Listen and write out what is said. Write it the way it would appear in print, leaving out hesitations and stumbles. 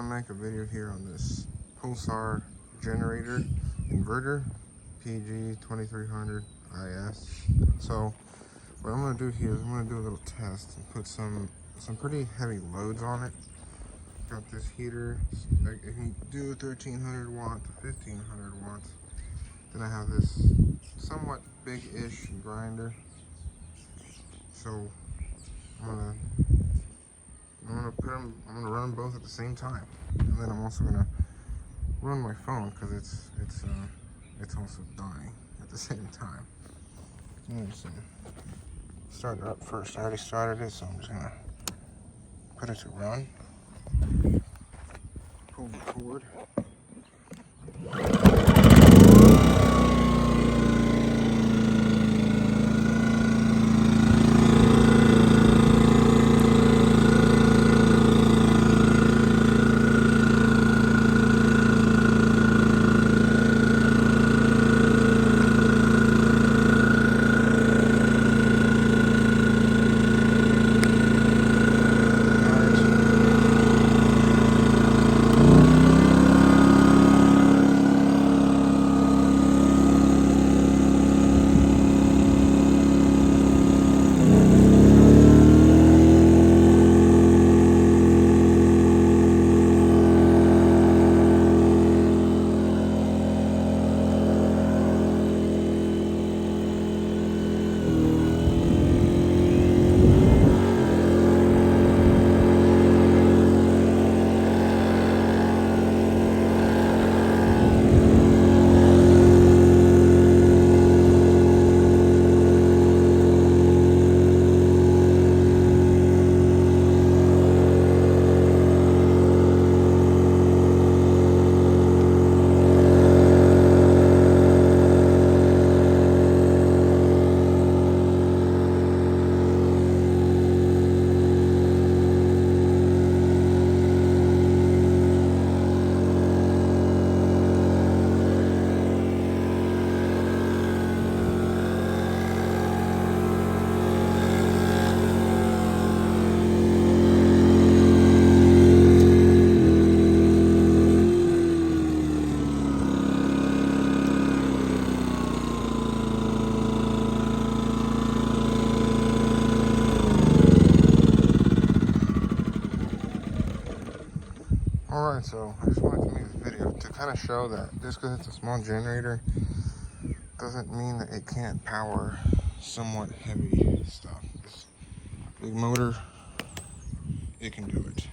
gonna make a video here on this Pulsar generator inverter PG 2300 IS. So what I'm gonna do here is I'm gonna do a little test and put some pretty heavy loads on it. Got this heater, it can do 1300 watt, 1500 watts. Then I have this somewhat big-ish grinder. So I'm gonna run them both at the same time, and then I'm also gonna run my phone because it's also dying at the same time. Let's start it up first. I already started it, so I'm just gonna put it to run. Pull the cord. Alright, so I just wanted to make this video to kind of show that just because it's a small generator doesn't mean that it can't power somewhat heavy stuff. This big motor, it can do it.